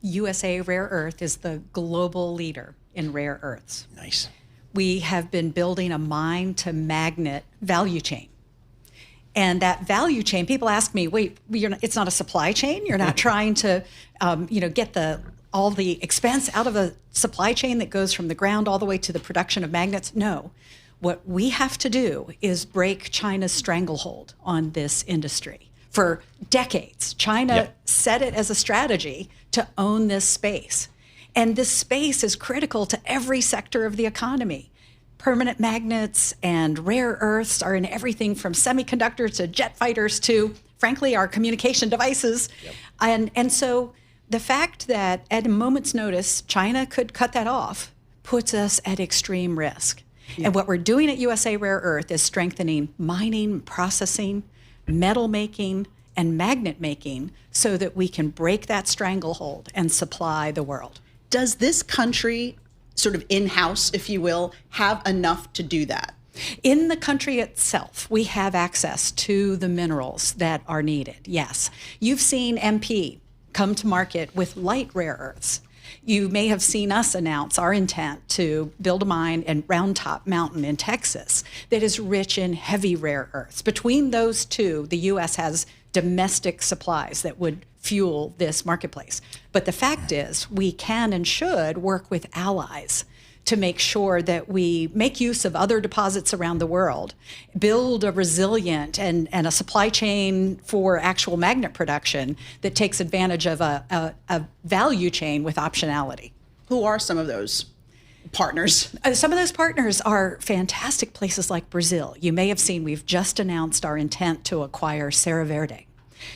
USA Rare Earth is the global leader in rare earths. Nice. We have been building a mine to magnet value chain. And that value chain, people ask me, wait, it's not a supply chain? You're not trying to get all the expense out of a supply chain that goes from the ground all the way to the production of magnets? No. What we have to do is break China's stranglehold on this industry. For decades, China set it as a strategy to own this space. And this space is critical to every sector of the economy. Permanent magnets and rare earths are in everything from semiconductors to jet fighters to, frankly, our communication devices. And so the fact that at a moment's notice, China could cut that off puts us at extreme risk. And what we're doing at USA Rare Earth is strengthening mining, processing, metal making, and magnet making so that we can break that stranglehold and supply the world. Does this country, sort of in-house, if you will, have enough to do that? In the country itself, we have access to the minerals that are needed, yes. You've seen MP come to market with light rare earths. You may have seen us announce our intent to build a mine in Round Top Mountain in Texas that is rich in heavy rare earths. Between those two, the U.S. has domestic supplies that would fuel this marketplace. But the fact is, we can and should work with allies to make sure that we make use of other deposits around the world, build a resilient and a supply chain for actual magnet production that takes advantage of a value chain with optionality. Who are some of those partners? Some of those partners are fantastic places like Brazil. You may have seen we've just announced our intent to acquire Serra Verde.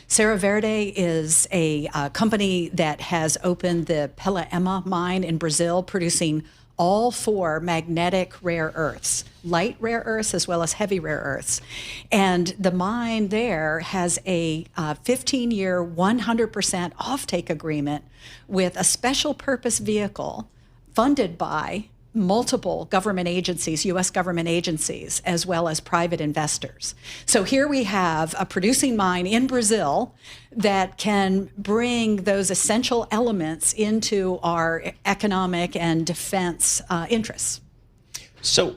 Serra Verde is a company that has opened the Pela mine in Brazil, producing all 4 magnetic rare earths, light rare earths as well as heavy rare earths. And the mine there has a 15-year, 100% offtake agreement with a special purpose vehicle funded by multiple government agencies, U.S. government agencies, as well as private investors. So here we have a producing mine in Brazil that can bring those essential elements into our economic and defense interests. So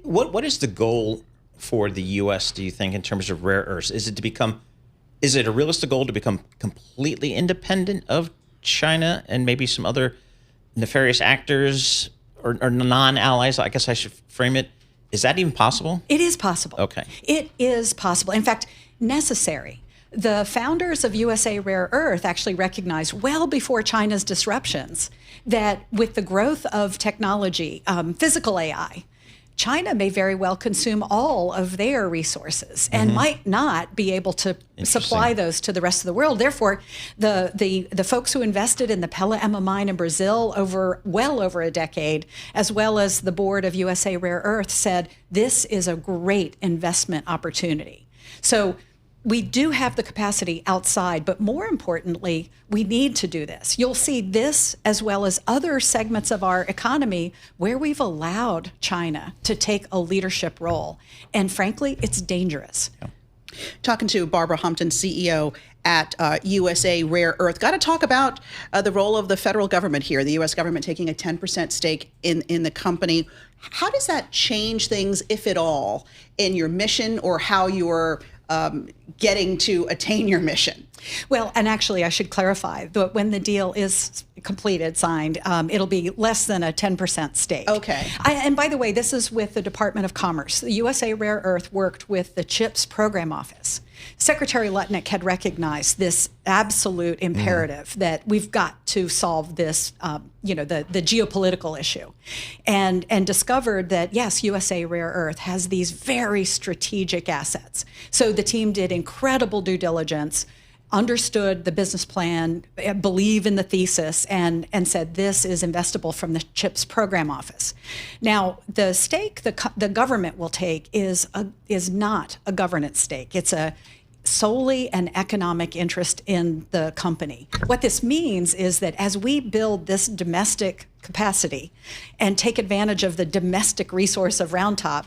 what is the goal for the U.S., do you think, in terms of rare earths? Is it a realistic goal to become completely independent of China and maybe some other nefarious actors or non-allies, I guess I should frame it? Is that even possible? It is possible. Okay. It is possible. In fact, necessary. The founders of USA Rare Earth actually recognized well before China's disruptions that with the growth of technology, physical AI, China may very well consume all of their resources and might not be able to supply those to the rest of the world. Therefore, the folks who invested in the Pela mine in Brazil well over a decade, as well as the board of USA Rare Earth, said this is a great investment opportunity. So we do have the capacity outside, but more importantly, we need to do this. You'll see this as well as other segments of our economy where we've allowed China to take a leadership role. And frankly, it's dangerous. Yeah. Talking to Barbara Humpton, CEO at USA Rare Earth. Got to talk about the role of the federal government here, the U.S. government taking a 10% stake in the company. How does that change things, if at all, in your mission or how you're getting to attain your mission? Well, and actually, I should clarify that when the deal is completed, signed, it'll be less than a 10% stake. Okay. And by the way, this is with the Department of Commerce. The USA Rare Earth worked with the CHIPS Program Office. Secretary Lutnick had recognized this absolute imperative that we've got to solve this, the geopolitical issue, and discovered that, yes, USA Rare Earth has these very strategic assets. So the team did incredible due diligence, understood the business plan, believe in the thesis, and said this is investable from the CHIPS Program Office. Now, the stake the government will take is not a governance stake. It's solely an economic interest in the company. What this means is that as we build this domestic capacity and take advantage of the domestic resource of Round Top,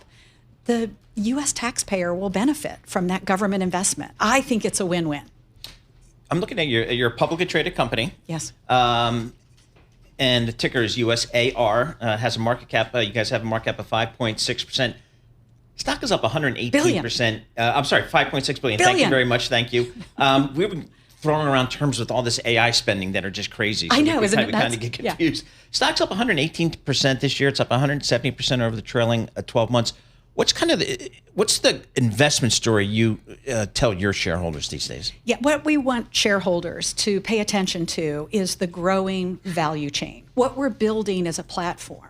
the U.S. taxpayer will benefit from that government investment. I think it's a win-win. I'm looking at your publicly traded company. Yes. And the ticker is USAR. Has a market cap. You guys have a market cap of 5.6%. Stock is up 118%. I'm sorry, 5.6 billion. Thank you very much. Thank you. We've been throwing around terms with all this AI spending that are just crazy. So I know, isn't it? We kind of get confused. Yeah. Stock's up 118% this year. It's up 170% over the trailing 12 months. What's the investment story you tell your shareholders these days? Yeah, what we want shareholders to pay attention to is the growing value chain. What we're building is a platform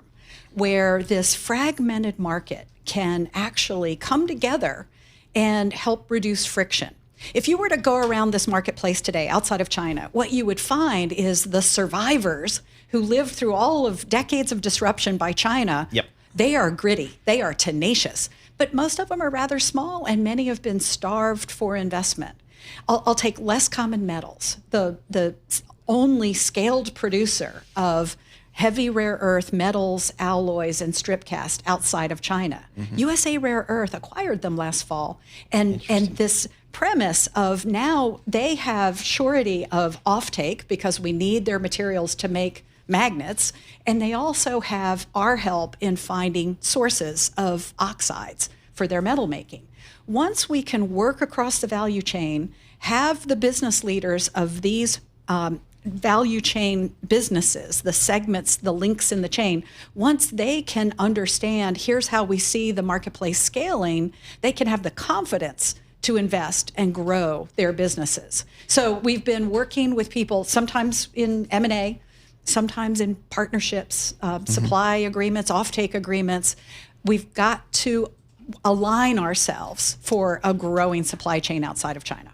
where this fragmented market can actually come together and help reduce friction. If you were to go around this marketplace today outside of China, what you would find is the survivors who lived through all of decades of disruption by China. Yep. They are gritty, they are tenacious, but most of them are rather small and many have been starved for investment. I'll take less common metals, the only scaled producer of heavy rare earth metals, alloys, and strip cast outside of China. USA Rare Earth acquired them last fall, and this premise of now they have surety of offtake because we need their materials to make magnets, and they also have our help in finding sources of oxides for their metal making. Once we can work across the value chain, have the business leaders of these value chain businesses, the segments, the links in the chain, once they can understand, here's how we see the marketplace scaling, they can have the confidence to invest and grow their businesses. So we've been working with people, sometimes in M&A, sometimes in partnerships, supply agreements, offtake agreements. We've got to align ourselves for a growing supply chain outside of China.